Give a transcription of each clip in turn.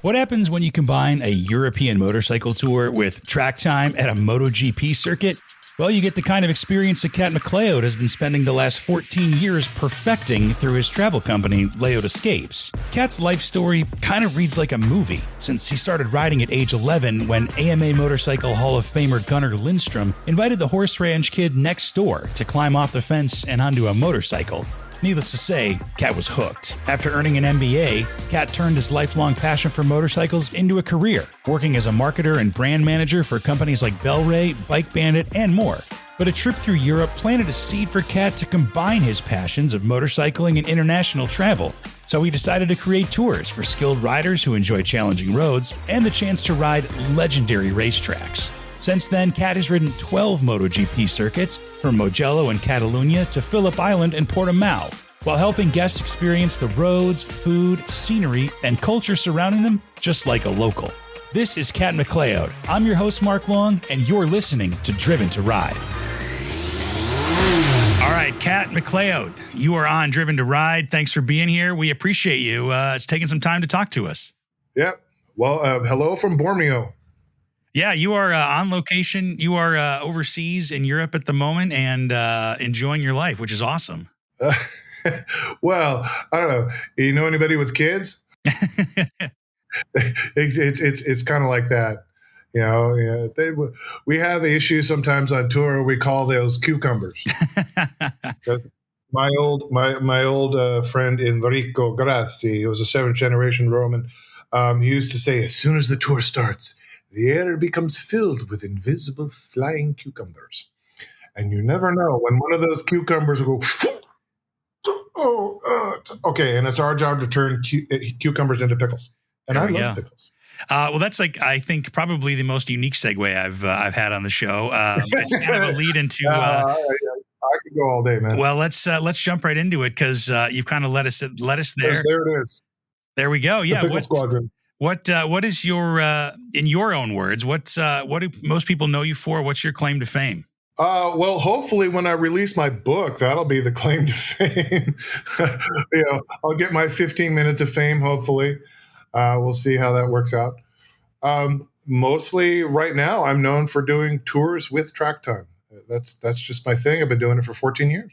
What happens when you combine a European motorcycle tour with track time at a MotoGP circuit? Well, you get the kind of experience that Cat MacLeod has been spending the last 14 years perfecting through his travel company, LeoVince Escapes. Cat's life story kind of reads like a movie, since he started riding at age 11 when AMA Motorcycle Hall of Famer Gunnar Lindstrom invited the horse ranch kid next door to climb off the fence and onto a motorcycle. Needless to say, Cat was hooked. After earning an MBA, Cat turned his lifelong passion for motorcycles into a career, working as a marketer and brand manager for companies like Bel-Ray, BikeBandit, and more. But a trip through Europe planted a seed for Cat to combine his passions of motorcycling and international travel. So he decided to create tours for skilled riders who enjoy challenging roads and the chance to ride legendary racetracks. Since then, Cat has ridden 12 MotoGP circuits, from Mugello and Catalunya to Phillip Island and Portimão, while helping guests experience the roads, food, scenery, and culture surrounding them just like a local. This is Cat MacLeod. I'm your host, Mark Long, and you're listening to Driven to Ride. All right, Cat MacLeod, you are on Driven to Ride. Thanks for being here. We appreciate you. It's taking some time to talk to us. Yep. Well, hello from Brno. Yeah, you are on location. You are overseas in Europe at the moment and enjoying your life, which is awesome. Well, I don't know. You know anybody with kids? It's kind of like that. You know, yeah, we have issues sometimes on tour. We call those cucumbers. My old friend Enrico Grassi, who was a 7th generation Roman, he used to say, as soon as the tour starts, the air becomes filled with invisible flying cucumbers. And you never know when one of those cucumbers will go, okay, and it's our job to turn cucumbers into pickles. And I love pickles. Well, that's I think probably the most unique segue I've had on the show. It's kind of a lead into. I could go all day, man. Well, let's jump right into it because you've kind of led us there. Yes, there it is. There we go. Yeah. The Pickle Squadron. What is your in your own words? What do most people know you for? What's your claim to fame? Well, hopefully when I release my book, that'll be the claim to fame. I'll get my 15 minutes of fame. Hopefully, we'll see how that works out. Mostly right now, I'm known for doing tours with track time. That's just my thing. I've been doing it for 14 years.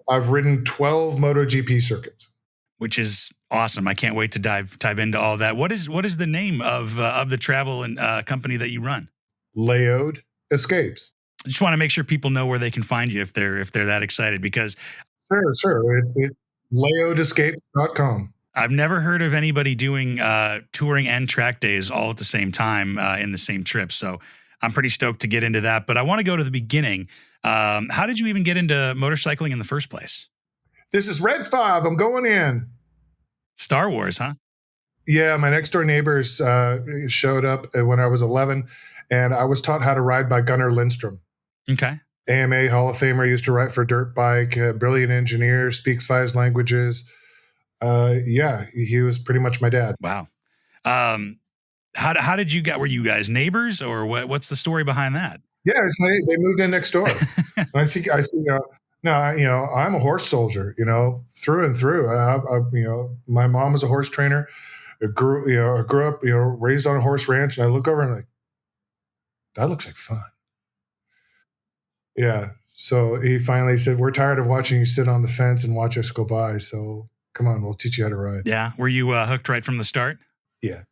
I've ridden 12 MotoGP circuits, which is awesome. I can't wait to dive into all that. What is the name of the travel and company that you run? LeoVince Escapes. I just want to make sure people know where they can find you if they're that excited, because sure. It's LeoVinceEscapes.com. I've never heard of anybody doing touring and track days all at the same time in the same trip. So I'm pretty stoked to get into that. But I want to go to the beginning. How did you even get into motorcycling in the first place? This is Red 5. I'm going in. Star Wars, huh? Yeah, my next door neighbors showed up when I was 11, and I was taught how to ride by Gunnar Lindstrom. Okay. AMA Hall of Famer, used to ride for dirt bike, brilliant engineer, speaks 5 languages. Yeah, he was pretty much my dad. Wow. How did you get? Were you guys neighbors, or what's the story behind that? Yeah, they moved in next door. I see. No, I'm a horse soldier, through and through. My mom was a horse trainer. I grew up, raised on a horse ranch, and I look over and I'm like, that looks like fun. Yeah. So he finally said, we're tired of watching you sit on the fence and watch us go by. So come on, we'll teach you how to ride. Yeah. Were you hooked right from the start? Yeah.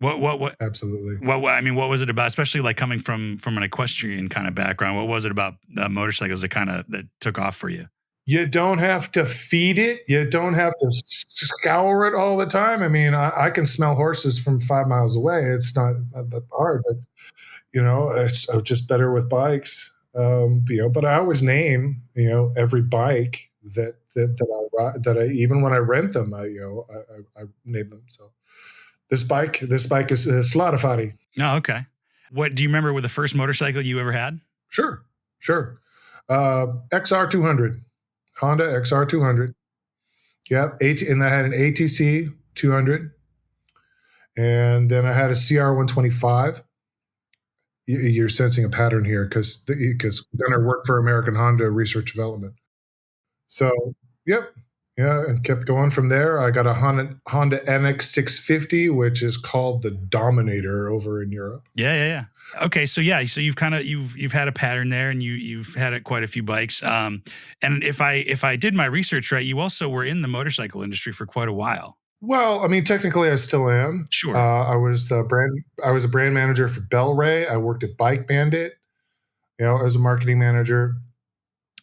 What? Absolutely. What was it about, especially like coming from an equestrian kind of background? What was it about motorcycles that took off for you? You don't have to feed it. You don't have to scour it all the time. I mean, I can smell horses from 5 miles away. It's not that hard, but it's just better with bikes. But I always name, every bike that I ride, even when I rent them, I name them. So this bike is Sladafari. Oh, okay. What do you remember with the first motorcycle you ever had? Sure. XR200, Honda XR200. Yep. And I had an ATC 200. And then I had a CR125. You're sensing a pattern here because Gunnar worked for American Honda Research Development. So, yep. Yeah, and kept going from there. I got a Honda NX 650, which is called the Dominator over in Europe. Yeah. Okay, so yeah, so you've had a pattern there, and you've had quite a few bikes. And if I did my research right, you also were in the motorcycle industry for quite a while. Well, I mean, technically, I still am. Sure. I was a brand manager for Bel-Ray. I worked at BikeBandit, as a marketing manager.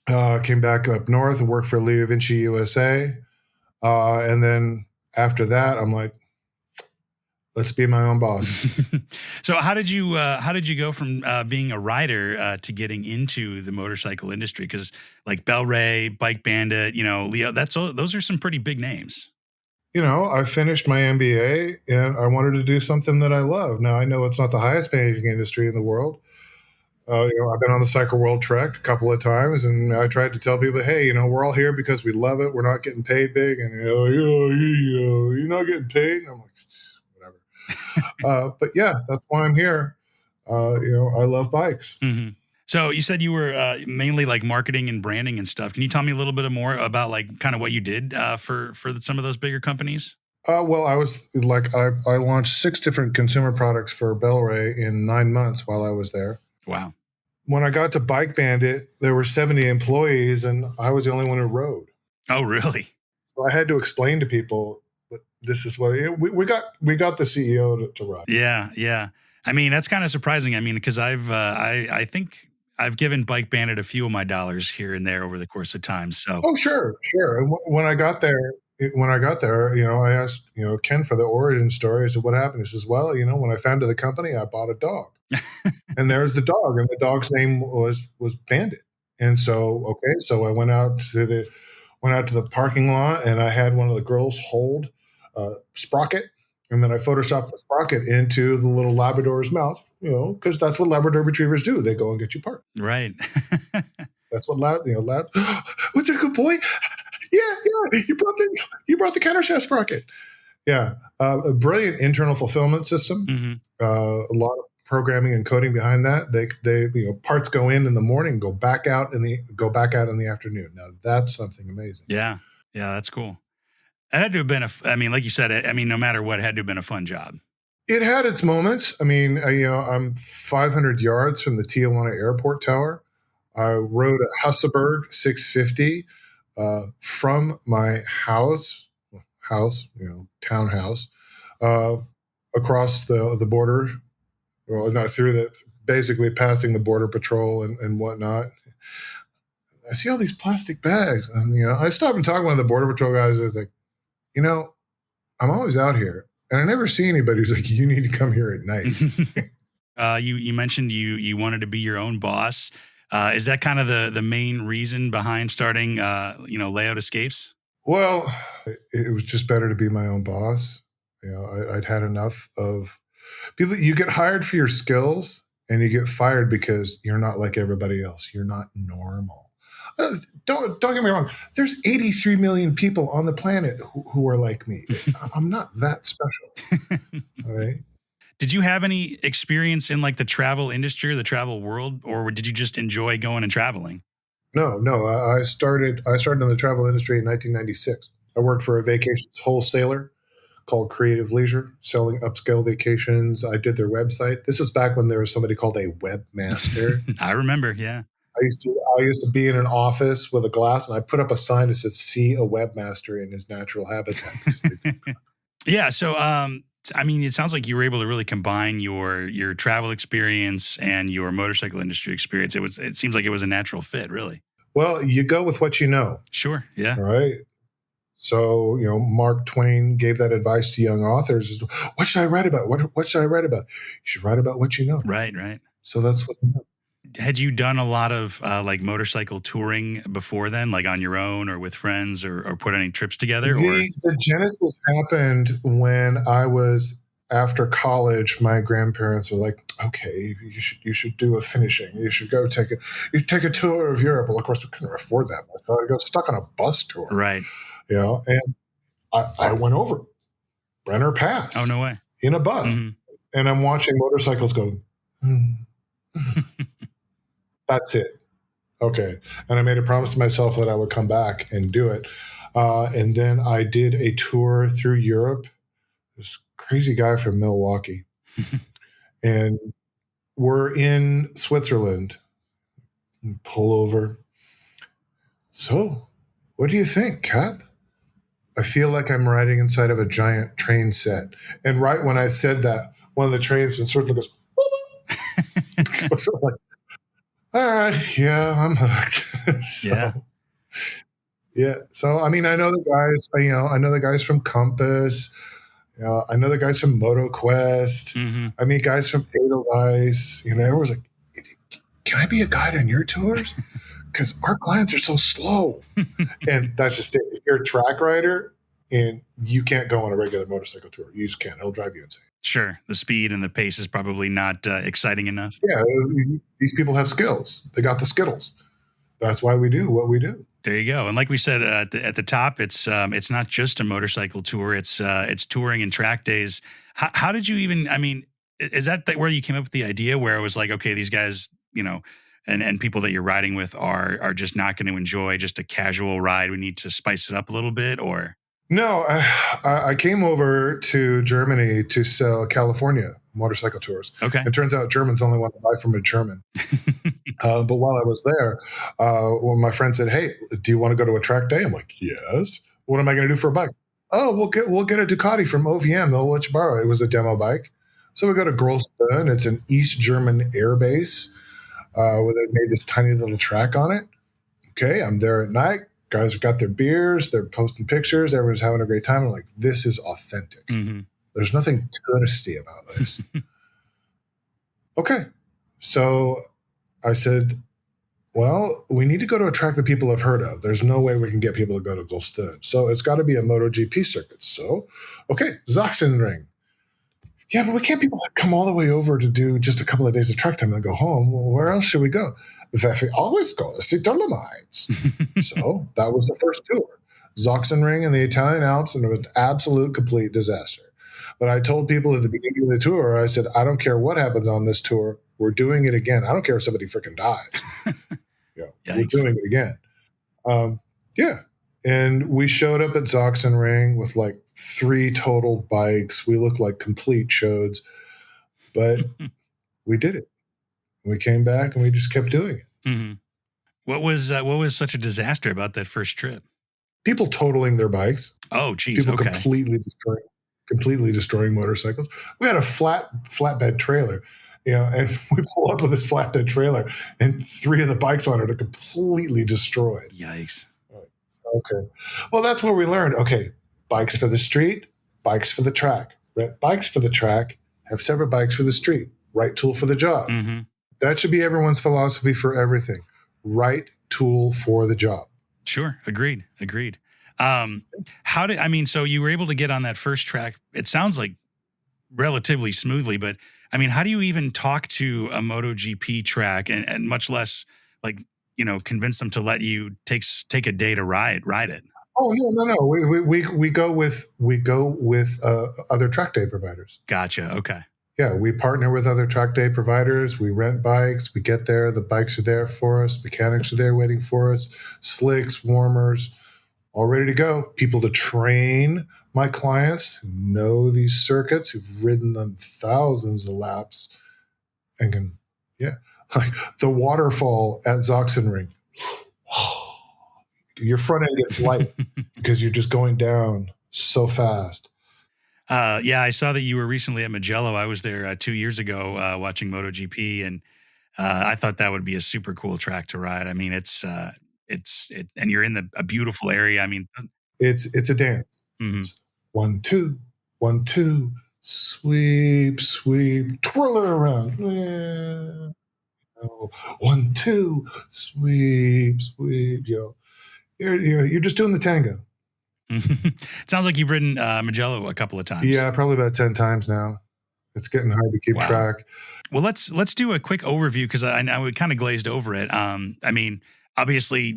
Came back up north and worked for LeoVince USA. And then after that, I'm like, let's be my own boss. So how did you go from being a rider to getting into the motorcycle industry? Because like Bel-Ray, BikeBandit, Leo, those are some pretty big names. I finished my MBA and I wanted to do something that I love. Now I know it's not the highest paying industry in the world. I've been on the Cycle World Trek a couple of times, and I tried to tell people, hey, we're all here because we love it. We're not getting paid big, and you're not getting paid. And I'm like, whatever. But yeah, that's why I'm here. I love bikes. Mm-hmm. So you said you were mainly like marketing and branding and stuff. Can you tell me a little bit more about like kind of what you did for some of those bigger companies? Well, I was like, I launched 6 different consumer products for Bel-Ray in 9 months while I was there. Wow. When I got to BikeBandit, there were 70 employees, and I was the only one who rode. Oh, really? So I had to explain to people that this is what we got the CEO to ride. Yeah. I mean, that's kind of surprising. I mean, because I think I've given BikeBandit a few of my dollars here and there over the course of time. So, sure. And when I got there, I asked, Ken for the origin story. I said, what happened? He says, well, when I founded the company, I bought a dog. And there's the dog, and the dog's name was Bandit. And so, so I went out to the parking lot, and I had one of the girls hold Sprocket, and then I photoshopped the Sprocket into the little Labrador's mouth, because that's what Labrador retrievers do. They go and get you parked. Right. That's what lab. What's a good boy? Yeah. You brought the countershaft Sprocket. Yeah, a brilliant internal fulfillment system. Mm-hmm. A lot of programming and coding behind that. They parts go in the morning, go back out in the afternoon. Now that's something amazing. Yeah, that's cool. It had to have been like you said, no matter what, it had to have been a fun job. It had its moments. I mean, I'm 500 yards from the Tijuana airport tower. I rode a Hasselberg 650 from my townhouse, across the border. Well, not through basically passing the border patrol and whatnot. I see all these plastic bags, and I stopped and talked to one of the border patrol guys. I was like, I'm always out here, and I never see anybody who's like, you need to come here at night. You mentioned you wanted to be your own boss. Is that kind of the main reason behind starting Layout Escapes? Well, it was just better to be my own boss. I'd had enough of people. You get hired for your skills, and you get fired because you're not like everybody else. You're not normal. Don't get me wrong. There's 83 million people on the planet who are like me. I'm not that special. All right. Did you have any experience in like the travel industry or the travel world, or did you just enjoy going and traveling? No. I started in the travel industry in 1996. I worked for a vacations wholesaler called Creative Leisure, selling upscale vacations. I did their website. This is back when there was somebody called a webmaster. I remember, yeah. I used to be in an office with a glass, and I put up a sign that said, "See a webmaster in his natural habitat." Yeah. So, it sounds like you were able to really combine your travel experience and your motorcycle industry experience. It seems like it was a natural fit, really. Well, you go with what you know. Sure. Yeah. All right. So, Mark Twain gave that advice to young authors. What should I write about? What should I write about? You should write about what you know. Right. So that's what I know. Had you done a lot of like motorcycle touring before then, like on your own or with friends, or put any trips together? The genesis happened when I was after college. My grandparents were like, "Okay, you should do a finishing. You should go take a tour of Europe." Well, of course, we couldn't afford that much. I got stuck on a bus tour, right? And I went over Brenner Pass. Oh, no way! In a bus, and I'm watching motorcycles going. That's it. Okay. And I made a promise to myself that I would come back and do it. And then I did a tour through Europe. This crazy guy from Milwaukee. And we're in Switzerland. Pull over. So, what do you think, Kat? I feel like I'm riding inside of a giant train set. And right when I said that, one of the trains from Switzerland goes, so I'm like, all right, yeah, I'm hooked. Yeah. So, I mean, I know the guys, I know the guys from Compass. I know the guys from MotoQuest. Mm-hmm. I mean, guys from Edelweiss. Everyone's like, can I be a guide on your tours? Because our clients are so slow. And that's just it. If you're a track rider and you can't go on a regular motorcycle tour, you just can't. It'll drive you insane. Sure. The speed and the pace is probably not exciting enough. Yeah. These people have skills. They got the Skittles. That's why we do what we do. There you go. And like we said at the top, it's not just a motorcycle tour. It's touring and track days. How did you even? I mean, is that where you came up with the idea? Where it was like, okay, these guys, and people that you're riding with are just not going to enjoy just a casual ride. We need to spice it up a little bit, or no? I came over to Germany to sell California motorcycle tours. Okay. It turns out Germans only want to buy from a German. But while I was there, when my friend said, "Hey, do you want to go to a track day?" I'm like, "Yes." What am I going to do for a bike? Oh, we'll get a Ducati from OVM. They'll let you borrow it. It was a demo bike. So we go to Grossbern. It's an East German air base where they made this tiny little track on it. Okay, I'm there at night. Guys have got their beers. They're posting pictures. Everyone's having a great time. I'm like, this is authentic. Mm-hmm. There's nothing touristy about this. Okay. So I said, well, we need to go to a track that people have heard of. There's no way we can get people to go to Goldstone. So it's got to be a MotoGP circuit. So, okay, Sachsenring. Yeah, but we can't people come all the way over to do just a couple of days of track time and go home. Well, where else should we go? We always go to see Dolomites. So that was the first tour. Sachsenring in the Italian Alps, and it was an absolute complete disaster. But I told people at the beginning of the tour, I said, I don't care what happens on this tour. We're doing it again. I don't care if somebody freaking dies. We're doing it again. Yeah. And we showed up at Sachsenring with like 3 total bikes. We looked like complete shows, but we did it. We came back and we just kept doing it. Mm-hmm. What was such a disaster about that first trip? People totaling their bikes. Oh, geez. People completely destroying motorcycles. We had a flatbed trailer, and we pull up with this flatbed trailer, and 3 of the bikes on it are completely destroyed. Yikes. Okay. Well, that's where we learned, okay, bikes for the street, bikes for the track. Rent bikes for the track, have separate bikes for the street. Right tool for the job. Mm-hmm. That should be everyone's philosophy for everything. Right tool for the job. Sure. Agreed. So you were able to get on that first track. It sounds like relatively smoothly, but I mean, how do you even talk to a MotoGP track and much less like, convince them to let you take a day to ride it? Oh, no. We go with other track day providers. Gotcha. Okay. Yeah, we partner with other track day providers. We rent bikes. We get there. The bikes are there for us. Mechanics are there waiting for us. Slicks, warmers, all ready to go. People to train my clients who know these circuits, who've ridden them thousands of laps and can, like the waterfall at Sachsenring. Your front end gets light because you're just going down so fast. I saw that you were recently at Mugello. I was there 2 years ago watching MotoGP, and I thought that would be a super cool track to ride. I mean, and you're in a beautiful area. I mean, it's a dance. Mm-hmm. It's 1, 2, 1, 2, sweep, twirl it around. Yeah. 1, 2, sweep. You're just doing the tango. It sounds like you've ridden Mugello a couple of times. Yeah, probably about 10 times now. It's getting hard to keep track. Well, let's do a quick overview because I know we kind of glazed over it. I mean, obviously,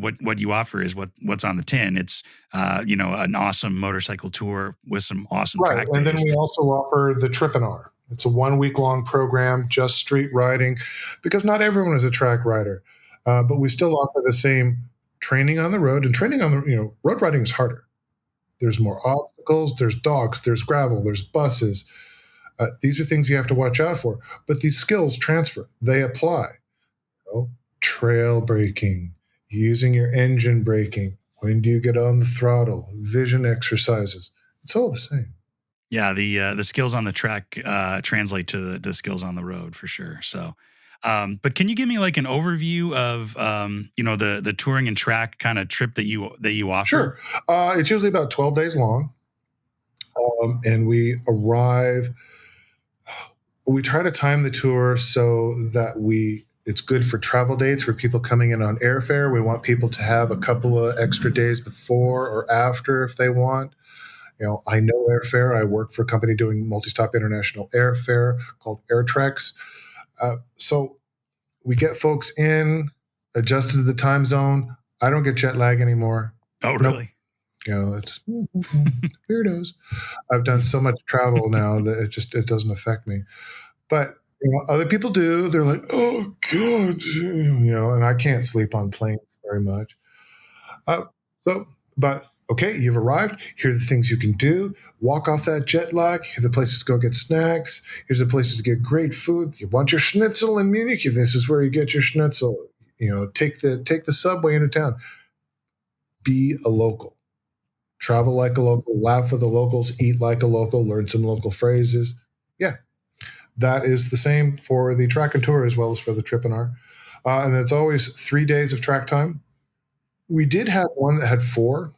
what you offer is what's on the tin. It's an awesome motorcycle tour with some awesome track days. And then we also offer the Tripinar. It's a 1 week long program, just street riding, because not everyone is a track rider, but we still offer the same training on the road, and training on the, road riding is harder. There's more obstacles, there's dogs, there's gravel, there's buses. These are things you have to watch out for. But these skills transfer, they apply. Trail braking, using your engine braking. When do you get on the throttle? Vision exercises. It's all the same. Yeah, the skills on the track translate to the skills on the road for sure. So, but can you give me like an overview of the touring and track kind of trip that you offer? Sure. It's usually about 12 days long, and we arrive. We try to time the tour so that it's good for travel dates for people coming in on airfare. We want people to have a couple of extra days before or after if they want. I know airfare. I work for a company doing multi-stop international airfare called Airtrex. So we get folks in, adjusted to the time zone. I don't get jet lag anymore. Oh, really? It's weirdos. I've done so much travel now that it doesn't affect me. But other people do. They're like, oh God, and I can't sleep on planes very much. But okay, you've arrived. Here are the things you can do. Walk off that jet lag. Here are the places to go get snacks. Here's the places to get great food. You want your schnitzel in Munich? This is where you get your schnitzel. Take the subway into town. Be a local. Travel like a local. Laugh with the locals. Eat like a local. Learn some local phrases. Yeah, that is the same for the track and tour as well as for the trip and R. And it's always 3 days of track time. We did have one that had 4.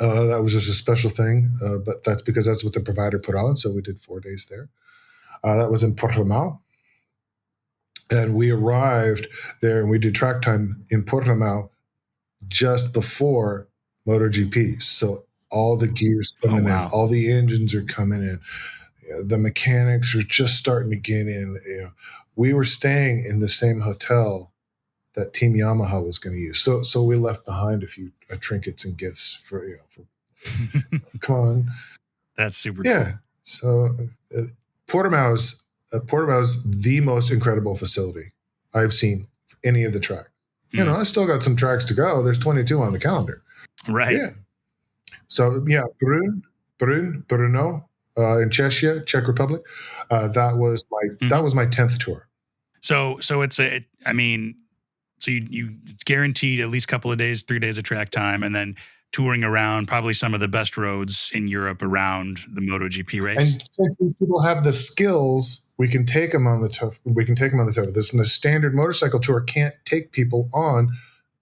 That was just a special thing, but that's because that's what the provider put on. So we did 4 days there. That was in Portimão. And we arrived there and we did track time in Portimão just before MotoGP. So all the gear's coming in, all the engines are coming in. The mechanics are just starting to get in. We were staying in the same hotel that Team Yamaha was going to use. So we left behind a few trinkets and gifts for come on. That's super cool. So Portimão is the most incredible facility I've seen for any of the track. I still got some tracks to go. There's 22 on the calendar. Right. Yeah. So Brno in Czech Republic. That was my 10th tour. So So you guaranteed at least a couple of days, 3 days of track time, and then touring around probably some of the best roads in Europe around the MotoGP race. And since these people have the skills, we can take them on the tour. The standard motorcycle tour can't take people on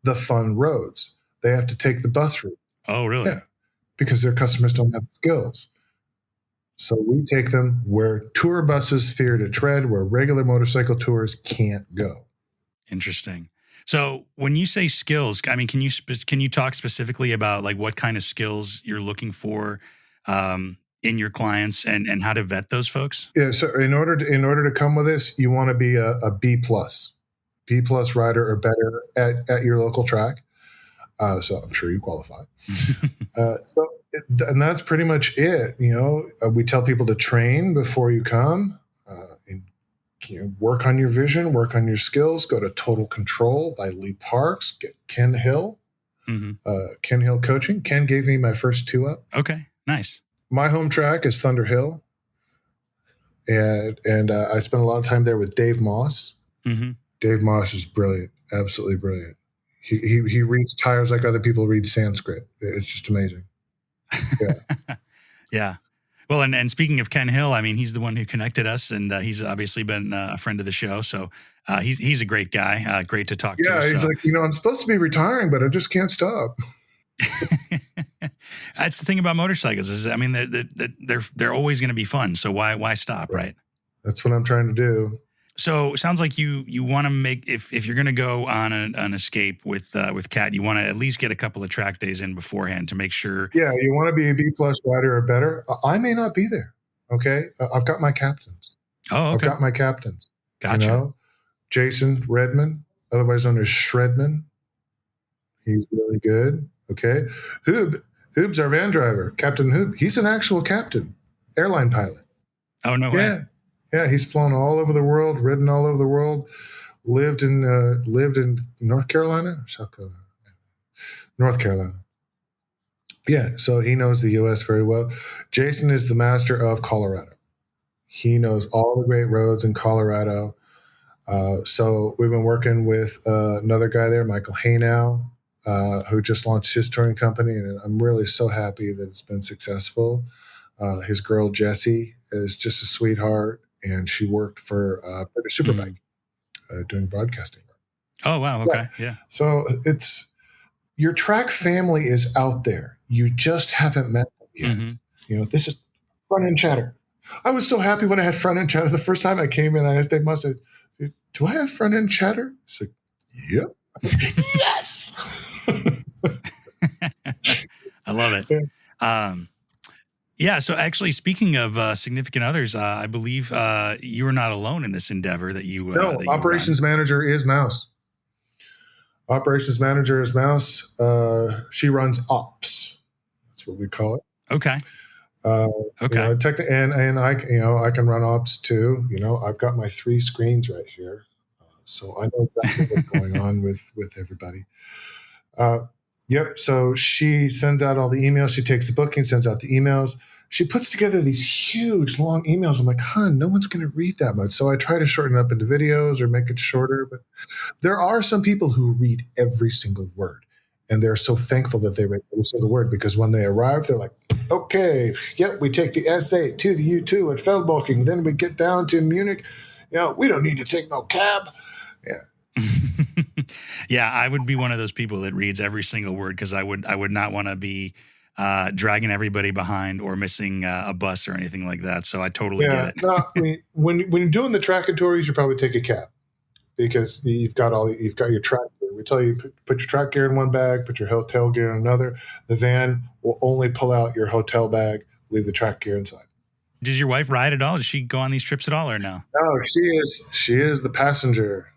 the fun roads. They have to take the bus route. Oh, really? Yeah, because their customers don't have the skills. So we take them where tour buses fear to tread, where regular motorcycle tours can't go. Interesting. So when you say skills, I mean, can you talk specifically about like what kind of skills you're looking for in your clients and how to vet those folks? Yeah. So in order to come with this, you want to be a B+ rider or better at your local track. So I'm sure you qualify. And that's pretty much it. We tell people to train before you come. Work on your vision, work on your skills. Go to Total Control by Lee Parks. Get Ken Hill, Ken Hill coaching. Ken gave me my first 2-up. Okay, nice. My home track is Thunder Hill, and I spent a lot of time there with Dave Moss. Mm-hmm. Dave Moss is brilliant, absolutely brilliant. He reads tires like other people read Sanskrit. It's just amazing. Yeah. Yeah. Well, and speaking of Ken Hill, I mean, he's the one who connected us, and he's obviously been a friend of the show. So he's a great guy, great to talk to. Yeah, he's like, I'm supposed to be retiring, but I just can't stop. That's the thing about motorcycles is, I mean, they're always going to be fun. So why stop, right? That's what I'm trying to do. So it sounds like you want to make, if you're going to go on an escape with Cat, you want to at least get a couple of track days in beforehand to make sure. Yeah, you want to be a B+ rider or better. I may not be there. Okay, I've got my captains. Oh, okay. I've got my captains. Gotcha. Jason Redman, otherwise known as Shredman. He's really good. Okay, Hoob's our van driver, Captain Hoob. He's an actual captain, airline pilot. Oh, no way. Yeah, he's flown all over the world, ridden all over the world, lived in North Carolina or South Carolina. North Carolina. Yeah, so he knows the U.S. very well. Jason is the master of Colorado. He knows all the great roads in Colorado. So we've been working with another guy there, Michael Haynow, who just launched his touring company, and I'm really so happy that it's been successful. His girl, Jessie, is just a sweetheart, and she worked for British Superbike doing broadcasting. Oh, wow. Okay. Yeah. So it's your track family is out there. You just haven't met them yet. Mm-hmm. You know, this is front end chatter. I was so happy when I had front end chatter. The first time I came in, I asked Dave Moss, do I have front end chatter? He's like, yep. Yes. I love it. Yeah. So actually, speaking of significant others, I believe you were not alone in this endeavor that you. No, operations manager is Mouse. Operations manager is Mouse. She runs ops. That's what we call it. Okay. Okay. You know, and I, you know, I can run ops too. You know, I've got my 3 screens right here, so I know exactly what's going on with everybody. Yep. So she sends out all the emails. She takes the booking, sends out the emails. She puts together these huge, long emails. I'm like, no one's going to read that much. So I try to shorten it up into videos or make it shorter. But there are some people who read every single word. And they're so thankful that they read every single word, because when they arrive, they're like, okay, yep, we take the S8 to the U2 at Feldbalking. Then we get down to Munich. You know, we don't need to take no cab. Yeah. Yeah, I would be one of those people that reads every single word, because I would not want to be dragging everybody behind or missing a bus or anything like that. So I totally get it. No, I mean, when you're doing the track and tour, you should probably take a cab, because you've got your track gear. We tell you put your track gear in one bag, put your hotel gear in another. The van will only pull out your hotel bag, leave the track gear inside. Does your wife ride at all? Does she go on these trips at all, or no? No, she is the passenger.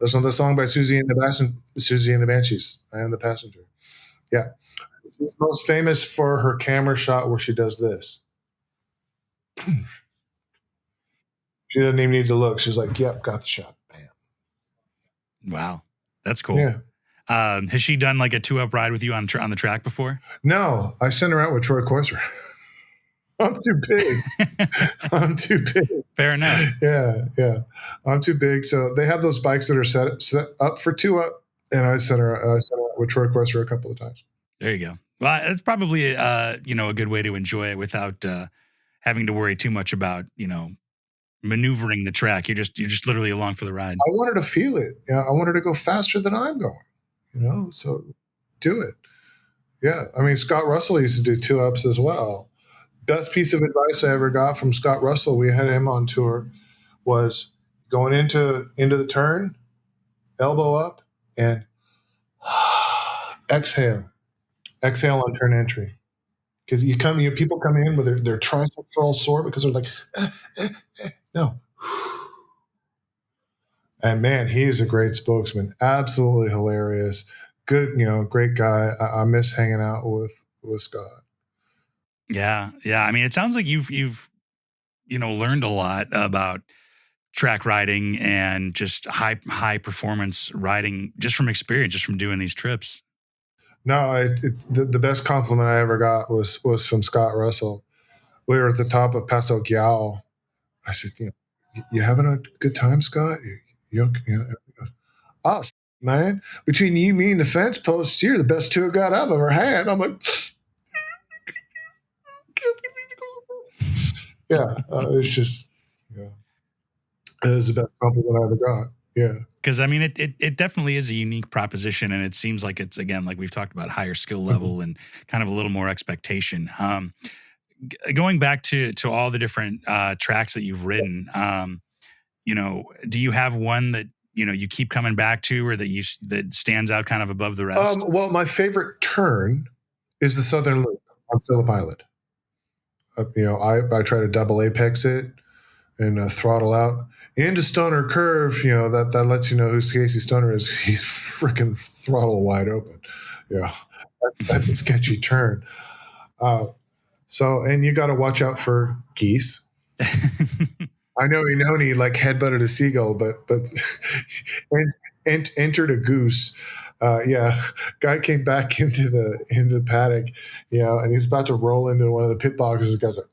Listen to the song by Susie and the Banshees. I am the passenger. Yeah. She's most famous for her camera shot where she does this. She doesn't even need to look. She's like, yep, got the shot. Bam. Wow. That's cool. Yeah. Has she done like a 2-up ride with you on the track before? No, I sent her out with Troy Corser. I'm too big. Fair enough. Yeah. I'm too big. So they have those bikes that are set up for 2-up, and I sent her out with Troy Corser a couple of times. There you go. Well, it's probably a good way to enjoy it without having to worry too much about maneuvering the track. You're just literally along for the ride. I wanted to feel it. Yeah, I wanted to go faster than I'm going. So do it. Yeah, I mean, Scott Russell used to do 2-ups as well. Best piece of advice I ever got from Scott Russell, we had him on tour, was going into the turn, elbow up, and exhale on turn entry. Because people come in with their triceps are all sore because they're like, no. And man, he is a great spokesman. Absolutely hilarious. Good, great guy. I miss hanging out with Scott. Yeah. I mean, it sounds like you've learned a lot about track riding and just high performance riding just from experience, just from doing these trips. No, the best compliment I ever got was from Scott Russell. We were at the top of Paso Gyal. I said, you having a good time, Scott? You oh, man, between you, me, and the fence posts, you're the best tour guide I've ever had. I'm like, yeah, it's just, it was the best compliment I ever got. Yeah. Because, I mean, it definitely is a unique proposition, and it seems like it's, again, like we've talked about, higher skill level and kind of a little more expectation. Going back to all the different tracks that you've ridden, do you have one that, you keep coming back to, or that stands out kind of above the rest? Well, my favorite turn is the Southern Loop on Phillip Island. I try to double apex it and throttle out into Stoner Curve. That lets you know who Casey Stoner is. He's freaking throttle wide open. Yeah, that's a sketchy turn. And you got to watch out for geese. I know he like headbutted a seagull, but and entered a goose. Yeah, guy came back into the paddock, and he's about to roll into one of the pit boxes. The guy's like,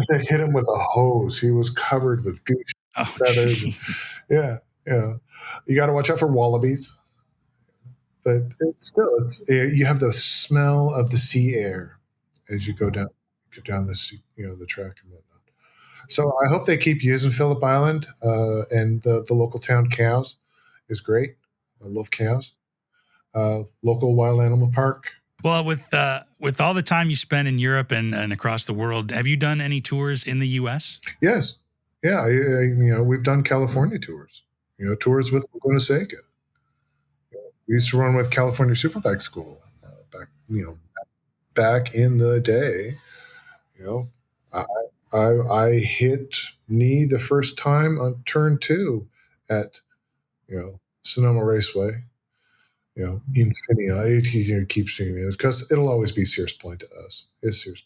They hit him with a hose. He was covered with goose Oh, feathers. jeez. Yeah, yeah. You got to watch out for wallabies, but you have the smell of the sea air as you go down the the track and whatnot. So I hope they keep using Phillip Island, and the local town cows is great. I love cows. Local wild animal park. Well, with all the time you spend in Europe and across the world, have you done any tours in the U.S.? Yes, yeah. We've done California tours. Tours with Laguna Seca. We used to run with California Superbike School back in the day. You know, I I hit knee the first time on turn 2 at Sonoma Raceway. Infinity. It keeps doing it because it'll always be Sears Point to us. It's Sears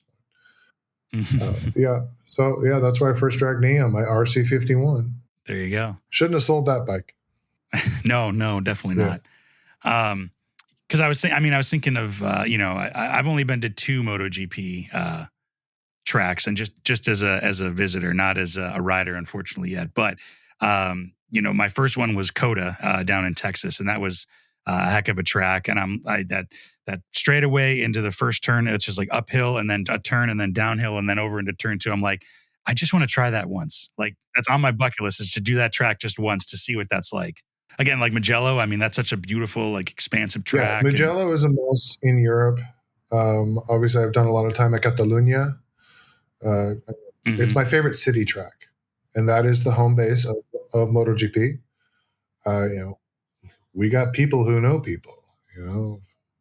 Point. Yeah. So yeah, that's why I first dragged knee on my RC51. There you go. Shouldn't have sold that bike. No, definitely not. Because I was thinking of I've only been to 2 MotoGP tracks, and just as a visitor, not as a rider, unfortunately yet. But my first one was Coda down in Texas, and that was a heck of a track. And that straightaway into the first turn, it's just like uphill and then a turn and then downhill and then over into turn 2. I'm like, I just want to try that once. Like, that's on my bucket list, is to do that track just once to see what that's like. Again, like Mugello, I mean, that's such a beautiful, like, expansive track. Yeah, Mugello is a must in Europe. Obviously, I've done a lot of time at Catalunya. It's my favorite city track, and that is the home base of MotoGP. We got people who know people.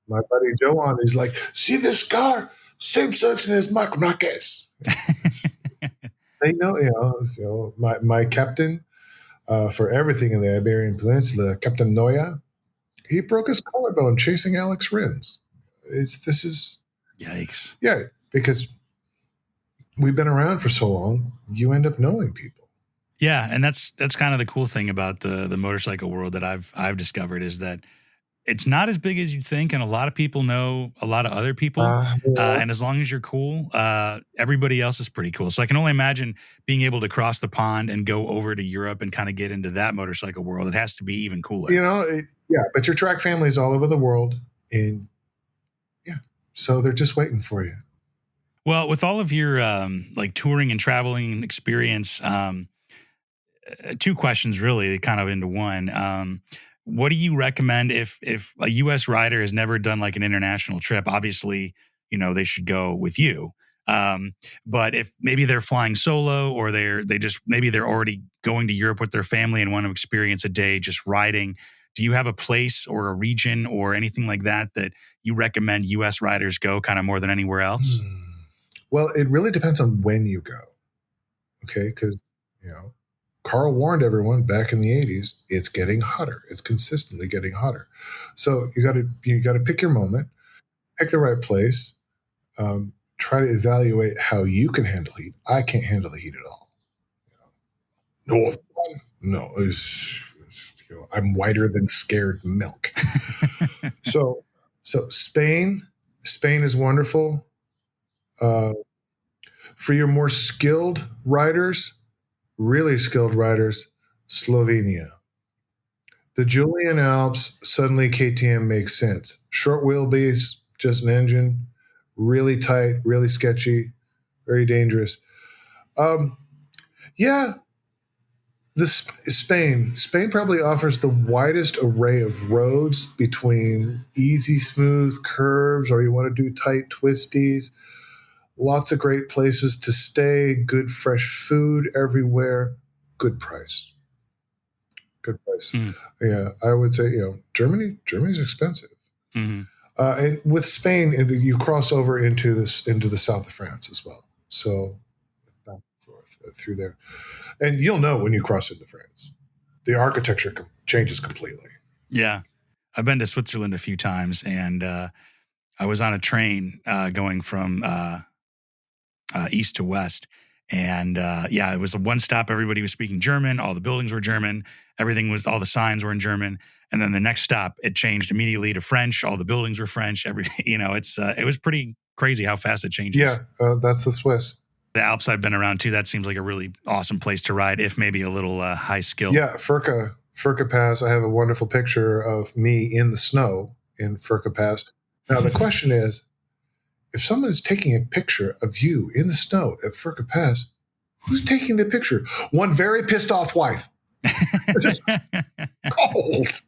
My buddy Joe he's like, see this car? Same section as Marc Marquez. They know, my captain for everything in the Iberian Peninsula, Captain Noya, he broke his collarbone chasing Alex Rins. This is yikes. Yeah, because we've been around for so long, you end up knowing people. Yeah, and that's kind of the cool thing about the motorcycle world that I've discovered, is that it's not as big as you'd think, and a lot of people know a lot of other people. And as long as you're cool, everybody else is pretty cool. So I can only imagine being able to cross the pond and go over to Europe and kind of get into that motorcycle world. It has to be even cooler. Yeah, but your track family is all over the world, and so they're just waiting for you. Well, with all of your like touring and traveling experience, 2 questions really kind of into one. What do you recommend if a U.S. rider has never done like an international trip? Obviously, they should go with you. But if maybe they're flying solo, or maybe they're already going to Europe with their family and want to experience a day just riding, do you have a place or a region or anything like that you recommend U.S. riders go kind of more than anywhere else? Well, it really depends on when you go. Okay, because Carl warned everyone back in the 80s, it's getting hotter. It's consistently getting hotter. So you got to pick your moment, pick the right place, try to evaluate how you can handle heat. I can't handle the heat at all. No, I'm whiter than scared milk. So Spain is wonderful. For your more skilled riders, really skilled riders, Slovenia. The Julian Alps, suddenly KTM makes sense. Short wheelbase, just an engine, really tight, really sketchy, very dangerous. Spain probably offers the widest array of roads between easy, smooth curves, or you want to do tight twisties. Lots of great places to stay, good fresh food everywhere, good price. Yeah, I would say, Germany's expensive. And with Spain, you cross over into the south of France as well. So back and forth through there. And you'll know when you cross into France. The architecture changes completely. Yeah. I've been to Switzerland a few times, and I was on a train going from east to west, And it was a one stop. Everybody was speaking German. All the buildings were German. All the signs were in German. And then the next stop, it changed immediately to French. All the buildings were French. It was pretty crazy how fast it changes. Yeah, that's the Swiss. The Alps I've been around too. That seems like a really awesome place to ride, if maybe a little high skill. Yeah, Furka Pass. I have a wonderful picture of me in the snow in Furka Pass. Now the question is, if someone is taking a picture of you in the snow at Furka Pass, who's taking the picture? One very pissed off wife. Just cold.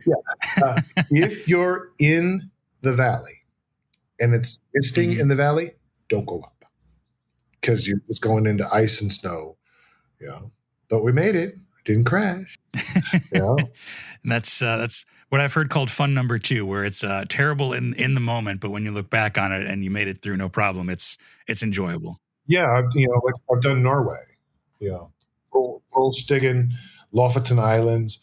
Yeah. If you're in the valley and it's misting in the valley, don't go up because you're just going into ice and snow. Yeah. But we made it. Didn't crash. Yeah. And that's what I've heard called fun number 2, where it's terrible in the moment, but when you look back on it and you made it through no problem, it's enjoyable. Yeah, I've done Norway. Yeah, Polstigen, Lofoten Islands.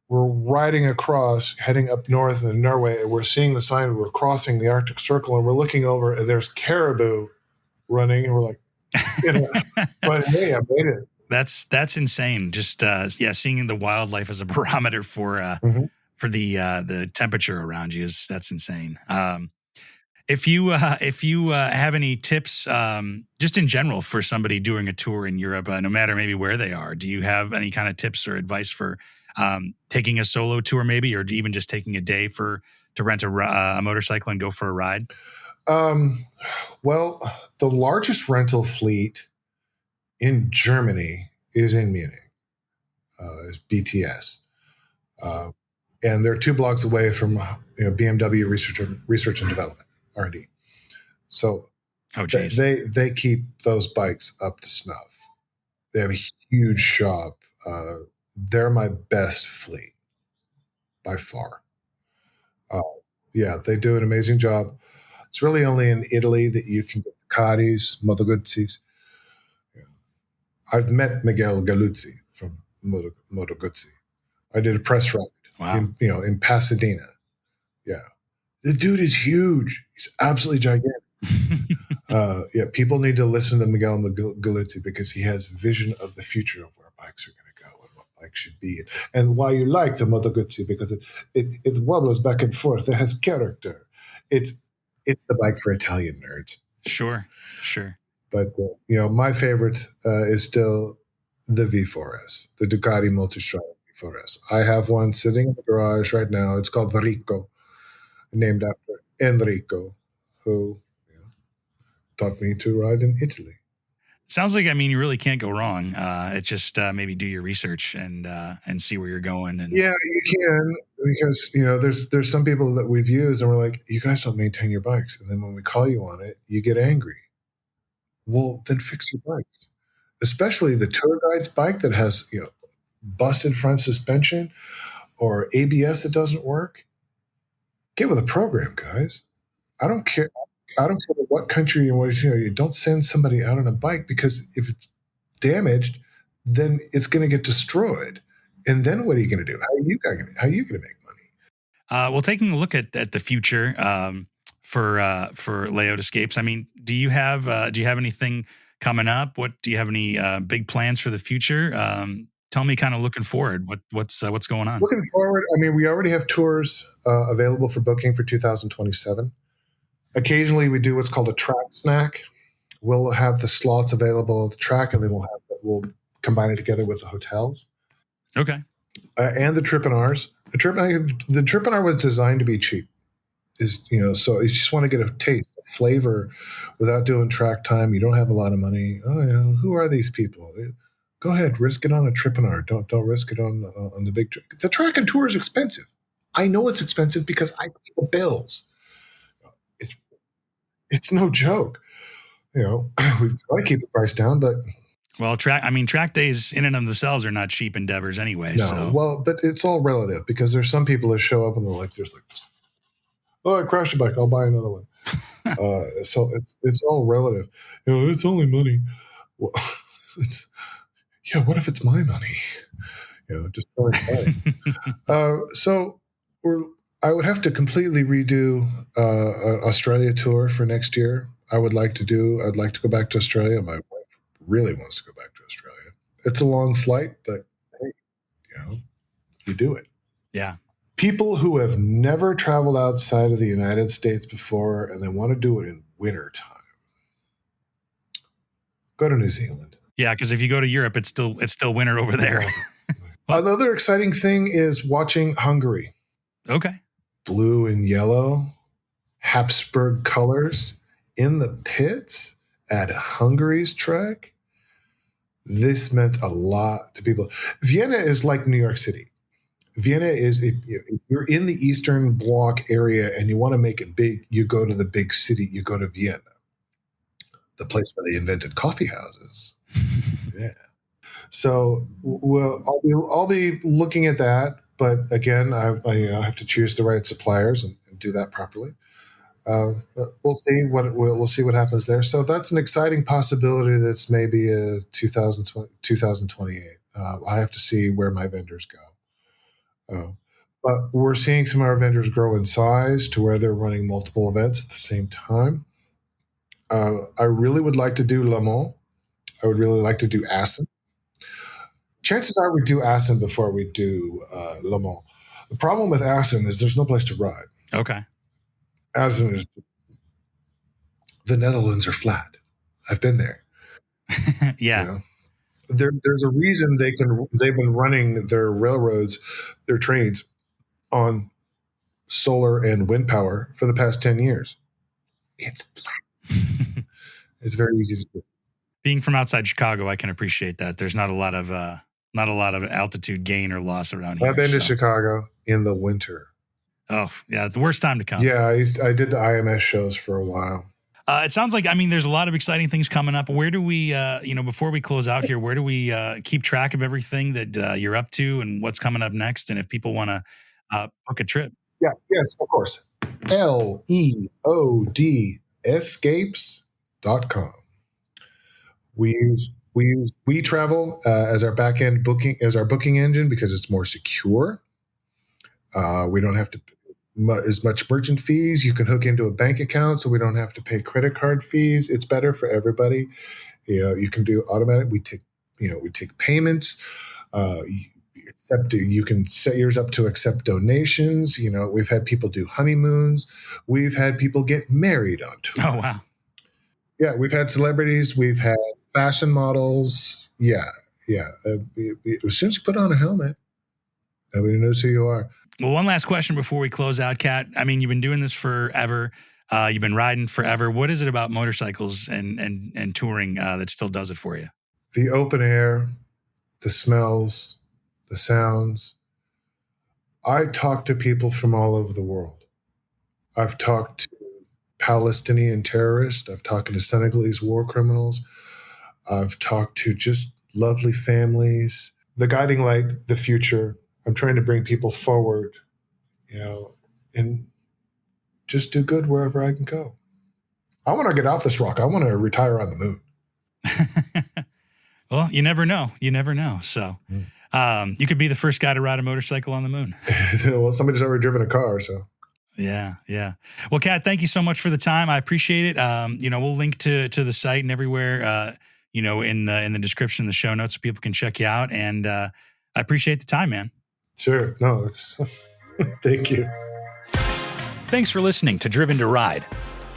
We're riding across, heading up north in Norway, and we're seeing the sign. We're crossing the Arctic Circle, and we're looking over, and there's caribou running, and we're like, but hey, I made it. That's insane. Just seeing the wildlife as a barometer for the temperature around you that's insane. If you have any tips, just in general for somebody doing a tour in Europe, no matter maybe where they are, do you have any kind of tips or advice for taking a solo tour, maybe, or even just taking a day to rent a motorcycle and go for a ride? Well, the largest rental fleet in Germany is in Munich. It's BTS, and they're 2 blocks away from BMW Research and Development R&D. So they keep those bikes up to snuff. They have a huge shop. They're my best fleet by far. They do an amazing job. It's really only in Italy that you can get Ducatis, Moto Guzzis. I've met Miguel Galuzzi from Moto Guzzi. I did a press ride in Pasadena. Yeah. The dude is huge. He's absolutely gigantic. People need to listen to Miguel Galuzzi because he has vision of the future of where bikes are going to go and what bikes should be. And why you like the Moto Guzzi, because it wobbles back and forth. It has character. It's the bike for Italian nerds. Sure. But, my favorite is still the V4S, the Ducati Multistrada V4S. I have one sitting in the garage right now. It's called Varico, named after Enrico, who taught me to ride in Italy. Sounds like, you really can't go wrong. It's just maybe do your research and see where you're going. And yeah, you can, because, there's some people that we've used and we're like, you guys don't maintain your bikes. And then when we call you on it, you get angry. Well, then fix your bikes, especially the tour guide's bike that has, busted front suspension or ABS that doesn't work. Get with a program, guys. I don't care. I don't care what country you're in. You don't send somebody out on a bike because if it's damaged, then it's going to get destroyed. And then what are you going to do? How are you going to make money? Well, taking a look at the future for Layout Escapes, do you have anything coming up? Do you have any big plans for the future? Tell me, kind of looking forward. What's going on? Looking forward, we already have tours available for booking for 2027. Occasionally, we do what's called a track snack. We'll have the slots available at the track, and then we'll combine it together with the hotels. Okay. And the trip and R's. The trip and R was designed to be cheap. So you just want to get a taste, a flavor, without doing track time. You don't have a lot of money. Who are these people? Go ahead, risk it on a trip and R. Don't risk it on the big track. The track and tour is expensive. I know it's expensive because I pay the bills. It's no joke. We try to keep the price down, but track days in and of themselves are not cheap endeavors anyway. No, so. Well, but it's all relative because there's some people that show up and they're like, oh, I crashed a bike, I'll buy another one. So it's all relative. It's only money. Well, what if it's my money? Just go ahead. So I would have to completely redo an Australia tour for next year. I would like to do. I'd like to go back to Australia. My wife really wants to go back to Australia. It's a long flight, but hey, you do it. Yeah. People who have never traveled outside of the United States before and they want to do it in wintertime, go to New Zealand. Yeah, because if you go to Europe, it's still winter over there. Another exciting thing is watching Hungary. Okay. Blue and yellow, Habsburg colors in the pits at Hungary's track. This meant a lot to people. Vienna is like New York City. Vienna is, if you're in the Eastern Bloc area and you want to make it big, you go to the big city, you go to Vienna, the place where they invented coffee houses. Yeah. So, well, I'll be looking at that, but again, I have to choose the right suppliers and do that properly. But we'll see what happens there. So that's an exciting possibility. That's maybe a 2028. I have to see where my vendors go. But we're seeing some of our vendors grow in size to where they're running multiple events at the same time. I really would like to do Le Mans. I would really like to do Assen. Chances are we do Assen before we do Le Mans. The problem with Assen is there's no place to ride. Okay. Assen is, the Netherlands are flat. I've been there. Yeah. There's a reason they've been running their railroads, their trains on solar and wind power for the past 10 years. It's flat. It's very easy to do. Being from outside Chicago, I can appreciate that. There's not a lot of altitude gain or loss around here. I've been to Chicago in the winter. Oh, yeah, the worst time to come. Yeah, I did the IMS shows for a while. It sounds like, there's a lot of exciting things coming up. Where do we, before we close out here, where do we keep track of everything that you're up to and what's coming up next? And if people want to book a trip? Yeah, yes, of course. LEOD escapes.com. We use WeTravel as our back-end booking, as our booking engine, because it's more secure. We don't have to as much merchant fees. You can hook into a bank account, so we don't have to pay credit card fees. It's better for everybody. You can do automatic. We take payments. You can set yours up to accept donations. We've had people do honeymoons. We've had people get married on tour. Oh, wow. Yeah, we've had celebrities. We've had fashion models. Yeah. As soon as you put on a helmet, nobody knows who you are. Well, one last question before we close out, Kat. You've been doing this forever. You've been riding forever. What is it about motorcycles and touring that still does it for you? The open air, the smells, the sounds. I talk to people from all over the world. I've talked to Palestinian terrorists. I've talked to Senegalese war criminals. I've talked to just lovely families. The guiding light, the future. I'm trying to bring people forward, and just do good wherever I can go. I want to get off this rock. I want to retire on the moon. Well, you never know. So you could be the first guy to ride a motorcycle on the moon. Well, somebody's already driven a car, so. Yeah. Well, Kat, thank you so much for the time. I appreciate it. We'll link to the site and everywhere, in the description, the show notes, so people can check you out. And I appreciate the time, man. Sure. No, thank you. Thanks for listening to Driven to Ride.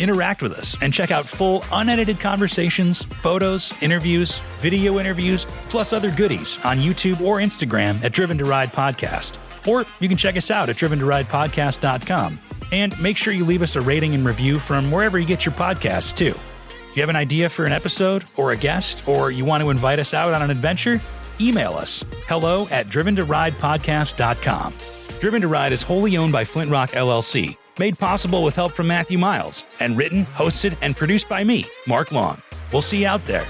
Interact with us and check out full unedited conversations, photos, interviews, video interviews, plus other goodies on YouTube or Instagram at Driven to Ride Podcast. Or you can check us out at driventoridepodcast.com. And make sure you leave us a rating and review from wherever you get your podcasts, too. If you have an idea for an episode or a guest, or you want to invite us out on an adventure, email us, hello@driventoridepodcast.com. Driven to Ride is wholly owned by Flint Rock LLC, made possible with help from Matthew Miles, and written, hosted, and produced by me, Mark Long. We'll see you out there.